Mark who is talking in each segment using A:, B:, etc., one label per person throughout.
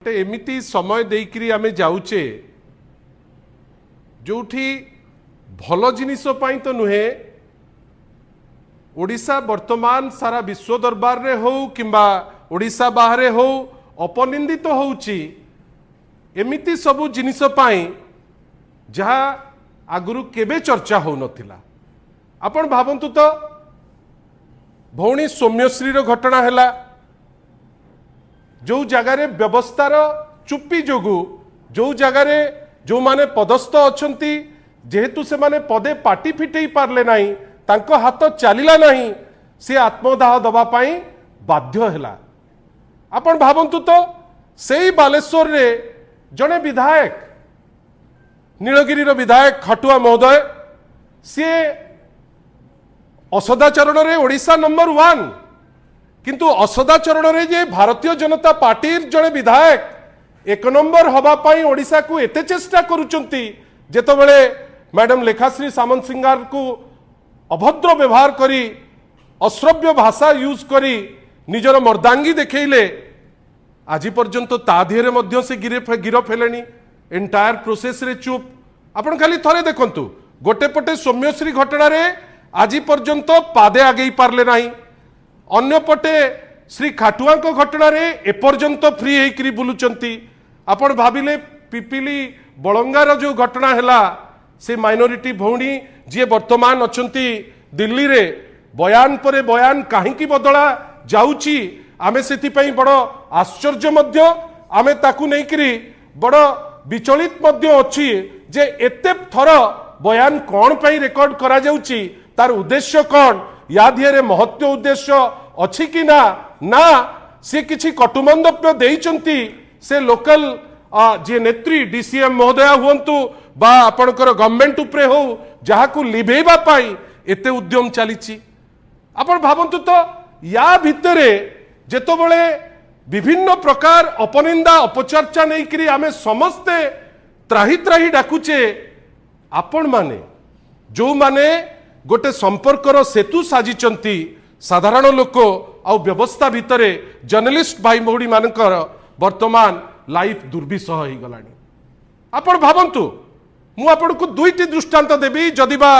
A: एमिति समय देकरी आमे जाऊचे जोठी भल जिनिस तो नुहे ओडिशा वर्तमान सारा विश्व दरबार रे हो किंबा ओडिशा बाहरे हो अपनिंदित तो होउची एमिति सबु जिनिस पाई जहा आगुरु केबे चर्चा हो नथिला। आपण भावंतु तो भौणी सौम्यश्री रो घटना हैला जो जगार व्यवस्थार चुप्पी जोगु जो जगार जो माने पदस्थ अछंती जेहेतु से माने पदे पाटी फिटई पारले नाही तांको हाथ चलिला नाही से आत्मदाह दबा पाई बाध्य हैला। आपण भावंतु तो सेई बालेश्वर रे जने विधायक नीलगिरी रो विधायक खटुआ महोदय सी असदाचरण रे ओडिशा नंबर 1 किंतु असदाचरण रे जे भारतीय जनता पार्टी जड़े विधायक 1 नंबर हवा पाई ओडिशा को एते चेष्टा करूचंती जेतबेले मैडम लेखाश्री सामंत सिंगार को अभद्र व्यवहार करी अश्रव्य भाषा यूज करी निजर मर्दांगी देखैले आज पर्यंत ता धीरे मध्य से गिरफ हेलेनी एंटायर प्रोसेस रे चुप। आपण खाली थरे देखंतु गोटे पटे सौम्यश्री घटना रे आज पर्यंत पादे आगे पारले नाही अन्य पटे श्री खाटुआ घटना रे एपर्यंत फ्री होकर बुलुचंती। आपण भाविले पिपिली बलंगार जो घटना हैला से माइनॉरिटी भौणी जी वर्तमान अछंती दिल्ली रे बयान परे बयान काहींकी बदला जाउची आमे सेति पई बड़ आश्चर्य मध्य आमे ताकू नेकरी बड़ विचलित मध्य अछि जे एते थर बयान कोन पई रेकॉर्ड करा जाउची तार उद्देश्य कौन या धिरे महत्व उद्देश्य अच्छी कि ना ना सी किसी कटुमंदप्य देइचंती से लोकल जे नेत्री डीसीएम महोदय हुंतु बा आपणकर गवर्नमेंट उपरे हो जहाकू लिभेबा पाई एते उद्यम चलीची। आपण भावंतु तो या भितरे जेतबेले विभिन्न प्रकार अपनिंदा अपचर्चा नहीं करी आमे समस्ते त्राही त्राही डाकुचे आपण माने जो माने गोटे संपर्कर सेतु साजिचंती साधारण लोक आ व्यवस्था भितरे जर्नलिस्ट भाई भौणी मानकर वर्तमान लाइफ दुर्विषह हो गलानी। आपण भावंतु मु आपण को दुईटी दृष्टांत देबी जदिबा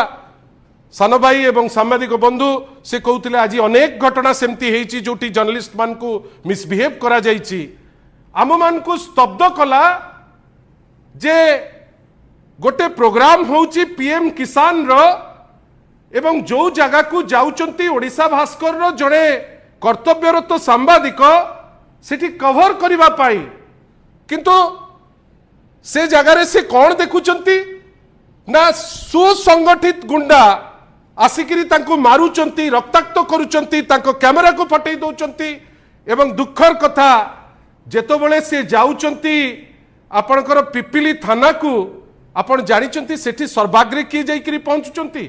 A: सान भाई एवं सांबादिक बंधु से कहते आज अनेक घटना सेमती हेची जोटी जर्नलिस्ट मान को मिसबिहेव करा जाइची आम मान को स्तब्ध कला जे गोटे प्रोग्राम होची पीएम किसान रो एवं जो जगह को जाउचंती ओडिशा भास्कर रो जड़े कर्तव्यरत सांबादिक सेठी कवर करिबा पाई किंतु से जगह से कौन देखुचंती ना सुसंगठित गुंडा आसिकिरी तांको मारुचंती रक्ताक्त करूचंती तांको कैमरा को फटई दउचंती एवं दुखर कथा जेतबेले से जाउचंती आपणकर पिपिली थाना को आपण जानिचंती सेठी सर्वाग्रे की जाइकरी पहुंचुचंती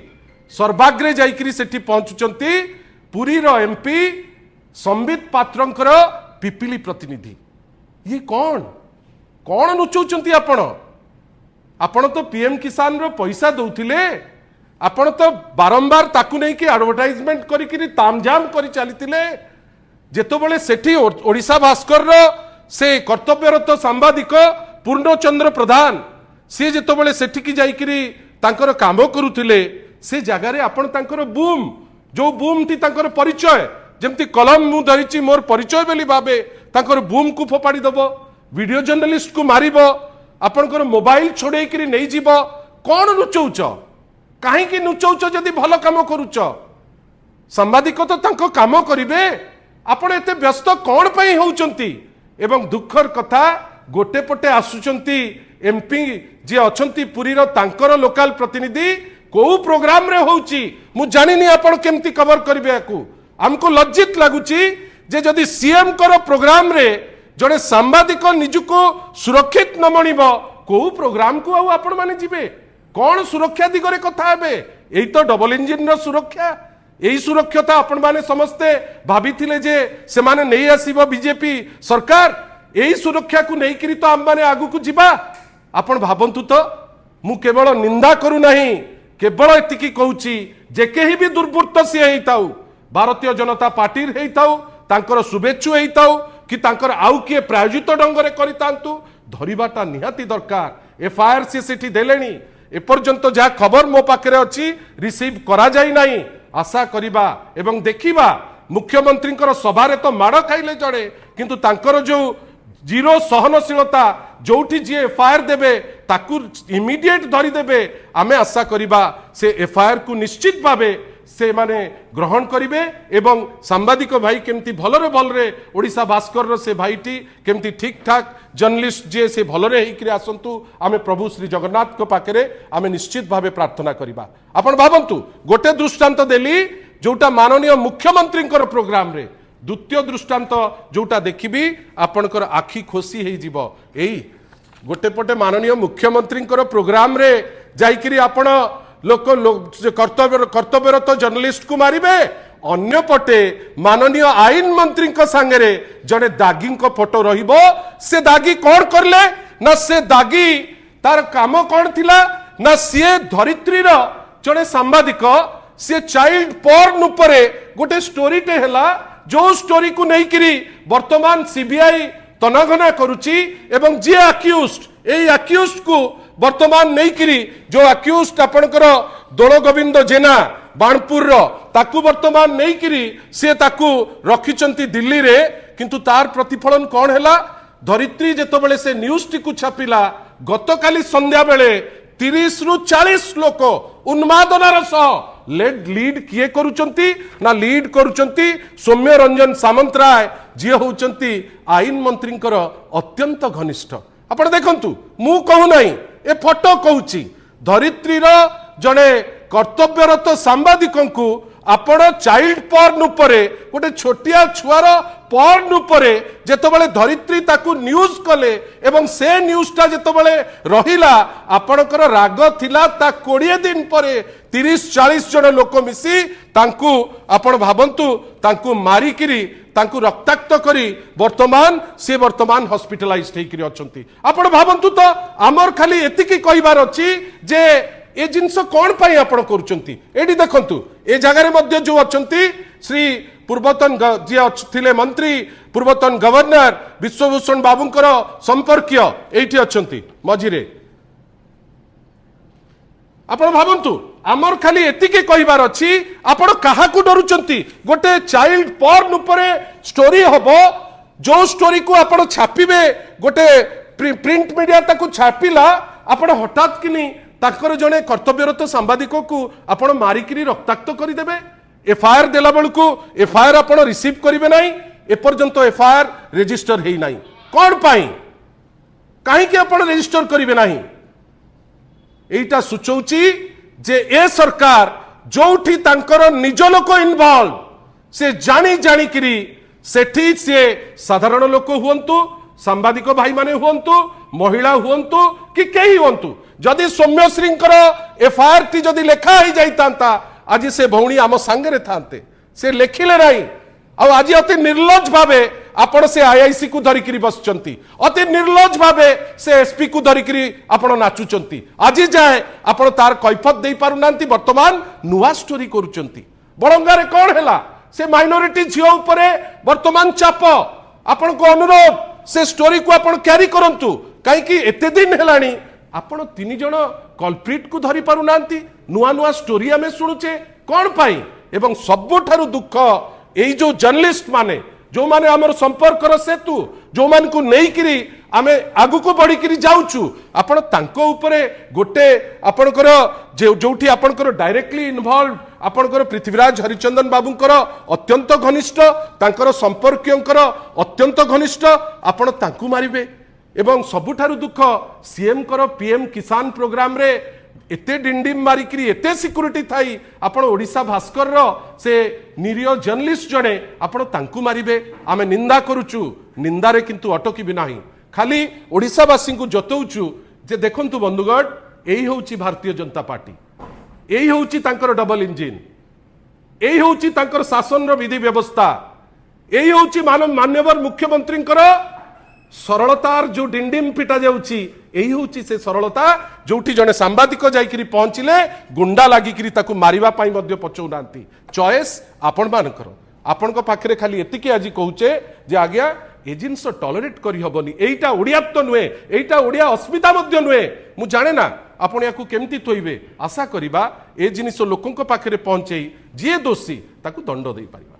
A: सर्वाग्रे जाइकरी सेठी पहुंचुचंती पुरी रो एमपी संबित पात्रंकर पिपिली प्रतिनिधि ये कौन कौन नुचौचंती आपण तो पीएम किसान रो पैसा दउथिले आपण तो बारंबार ताकू नहीं कि एडवर्टाइजमेंट करी तामझाम करी चलीथिले जेतबेले सेठी ओडिशा भास्कर रो से कर्तव्यरत सांबादिक पूर्णचंद्र प्रधान से जेतबेले सेठी की जाइकरी तांकर काम करूथिले से जगार आपण तांकर बूम जो बूम टी तांकर परिचय जेमती कलम मु धरिची मोर परिचय बेली भाबे तांकर बूम को फोपाड़ी दबो वीडियो जर्नलिस्ट को मारिबो आपनकर मोबाइल छोड़े करी नहीं जीवो कौन नुचौच कहीं नुचौच जदि भल काम करूच सांबादिक तो तांको काम करिवे आपण एते व्यस्त कौन पई होउचंती एवं दुखर कथा गोटे पटे आसुचंती एमपी जे अछंती पुरी रो तांकर लोकल प्रतिनिधि को प्रोग्राम रे होउची मु जानिनी आपण केमती कवर करिवे याकू हमको लज्जित लागुची जे जदि सीएम कर प्रोग्राम रे जड़े सांबादिक निजुको सुरक्षित न मणिब को प्रोग्राम को आउ आपण माने जिबे कौन सुरक्षा दिगरे कथा हेबे एई तो डबल इंजिन रो सुरक्षा एई सुरक्षता आपण माने समस्ते भाबिथिले जे से माने नहीं आसीबो बीजेपी सरकार एई सुरक्षा को नहीं करी तो हम माने आगु को जिबा। आपण भाबंतु तो मु केवल निंदा करू नहीं केवल एतिकी कहूची जे केही भी दुर्वृत्त से हेइताउ भारतीय जनता पार्टी हेइताउ तांकर शुभेच्छु हेइताउ कि तांकर आउ किए प्रायोजित ढंग से करितांतु धरिबाटा निहाती दरकार। एफआईआर सी सेठी देलेनी एपर्यंत जहाँ खबर मो पाखे अच्छी रिसीव करा जाई नाही। आशा करिबा एवं देखिबा मुख्यमंत्री सभारे तो माड़ खाइले जड़े किंतु तांकर जो जीरो सहनशीलता जोठी जी एफआईआर देबे ताकू इमीडिएट धरी देबे आमे आशा करिबा से एफआईआर को निश्चित भावे से माने ग्रहण करिवे एवं सांबादिक भाई केमती भलरे भलरे ओडिशा भास्कर से भाईटी केमती ठीक ठाक जर्नलिस्ट जे से भलरे हेकि आसंतु आमे प्रभु श्री जगन्नाथ को पाखरे आमे निश्चित भावे प्रार्थना करिबा। आपण भाबंतु गोटे दृष्टांत देली जोटा माननीय मुख्यमंत्री प्रोग्राम रे द्वितीय दृष्टांत जोटा देखिबी आपणकर आखि खोसी हेई जीवो। एई गोटे पटे माननीय मुख्यमंत्री प्रोग्राम रे जाइकिरी आपण लोक कर्तव्यरत जर्नलिस्ट को मारिबे अन्य पटे माननीय आईन मंत्री सांगे जड़े दागी फोटो रहिबो। से दागी कौन करले ना से दागी तार काम कौन थिला ना सी धरित्री जड़े सांबादिक सी चाइल्ड पोर्न उपरे गोटे स्टोरीटे हैला जो स्टोरी को नहीं करी वर्तमान सीबीआई तनाघना करुची एवं जे अक्यूज्ड एई अक्यूज्ड को वर्तमान नहीं करी जो अक्यूज्ड आपणकर दोल गोविंद जेना बाणपुर ताकू वर्तमान नहीं करी से ताकू रखिचंती दिल्ली रे किंतु तार प्रतिफलन कौन हैला धरित्री जेतबेले से न्यूज टी को छापिला गतकाली संध्या बेले 30 रु 40 लोक उन्मादनार सह लीड किए करुचंती ना लीड करुचंती सौम्य रंजन सामंतराय जी होउचंती आईन मंत्रींकर अत्यंत घनिष्ठ। आपण देखंतु मु कहू नाही ए फोटो कहूची धरित्रीर जड़े कर्तव्यरत सांबादिकंकु आपण चाइल्ड पोर्न उपरे गोटे छोटिया छुआर पोर्न उपरे जेतबेले धरित्री ताकू न्यूज कले एवं से न्यूजटा जेतबेले रहिला आपणकर राग थिला ता 20 दिन परे 30-40 जन लोक मिसी तांकू आपण भाबंतु तांकू मारिकिरी तांकू रक्ताक्त करी वर्तमान हॉस्पिटलाइज्ड हेकरी अछंती। आपण भाबंतु तो आमर खाली एतिकी कहिबार अछि जे ए जिनस कौन पाई आपण करूचंती। एडी देखंतु ए जगह रे मध्य जो अछंती श्री पूर्वतन जे थिले मंत्री पूर्वतन गवर्नर विश्वभूषण बाबूंकर संपर्कीय एठी अछंती मझिरे। आपण भाबंतु आमर खाली एतिके कहिबार अछि आपण काहाकू डरुचंती गोटे चाइल्ड पोर्न उपरे स्टोरी हबो जो स्टोरी को आपण छापिबे गोटे प्रिंट मीडिया ताकू छापिला आपण हठात किनी ताकर जने कर्तव्यरत सांबादिक को आपण मारिकिरी रक्ताक्त करदेवे। एफआईआर देला बेलू एफआईआर आपण रिसीव करेंगे ना एपर्यंत एफआईआर रेजिस्टर है ना कौन पाई कहीं आपण रेजिस्टर करेंगे ना एटा सूचौची जे ए सरकार जोठी तांकर निज लोक इनवॉल्व से जानी जानी किरी सेठी से साधारण लोक हुंतु सांबादिक भाई माने हुंतु महिला हुंतु कि कहीं हुंतु जदि सौम्यश्री एफआईआर टी जदि लेखा ही जाइता आज से भौणी आम सांगे थांते से लेखिले नहीं आज अति निर्लज भावे आपण से आईआईसी को धरिकी बसचंती अति निर्लज भावे से एसपी को धरिकी आपण नाचुचंती आज जाए आपण तार कैफत दे पारुनांती वर्तमान नुआ स्टोरी करूचंती। बड़ंगारे कौन हैला से माइनॉरिटी झियो उपरे वर्तमान चाप आपण को अनुरोध से स्टोरी को आपण कैरी करंतु कहीं एते दिन हेलानी आपण 3 जन कल्प्रिट को धरी पारुनांती नुआ नुआ स्टोरी आमे सुनुचे कौन पाई एवं सबुठारु दुख एई जो जर्नलिस्ट माने जो माने हमर संपर्क सेतु जो मान को नहीं किरी आमे आगु को बढ़ी किरी जाउचु आपण तांको उपरे गोटे आपणकर जोठी आपणकर डायरेक्टली इन्वॉल्व आपणकर पृथ्वीराज हरिचंदन बाबूंकर अत्यंत घनिष्ठ तांकर संपर्कीयंकर अत्यंत घनिष्ठ आपण तांकु मारिबे एवं सबुठारु दुख सीएम कर पीएम किसान प्रोग्राम रे एते डिंडिम मारिकी एते सिक्यूरीटी थाई आपण ओडिशा भास्कर से निरीह जर्नलिस्ट जड़े आपण तांकु मारिबे आमे निंदा करूचु निंदारे किंतु अटकी भी नाही खाली ओडिशावासी को जतौचु जे देखंतु बंधुगण एही होउची भारतीय जनता पार्टी एही होउची तांकर डबल इंजिन एही होउची तांकर शासन रो विधि व्यवस्था एही होउची माननीय मुख्यमंत्री सरलतार जो डिंडिम पिटा जाउची एही होउची से सरलता जोठी जने सांबादिक जाइकिरी पहुंचिले गुंडा लागिकिरी ताकू मारिबा पाई मध्य पचौनांती चॉइस आपण मानकर आपण पाखे खाली एतिकी आज कहूचे जे आज्ञा ए जिनस टॉलरेट करी हबनी एटा ओडियात्व नुहे एटा ओडिया अस्मिता मध्य नुहे मु जाने ना आपण याकू केमती थोइबे आशा करिबा ए जिनिस लोकंक पाखरे पहुंचेई जे दोषी ताकू दंड दे पारिबा।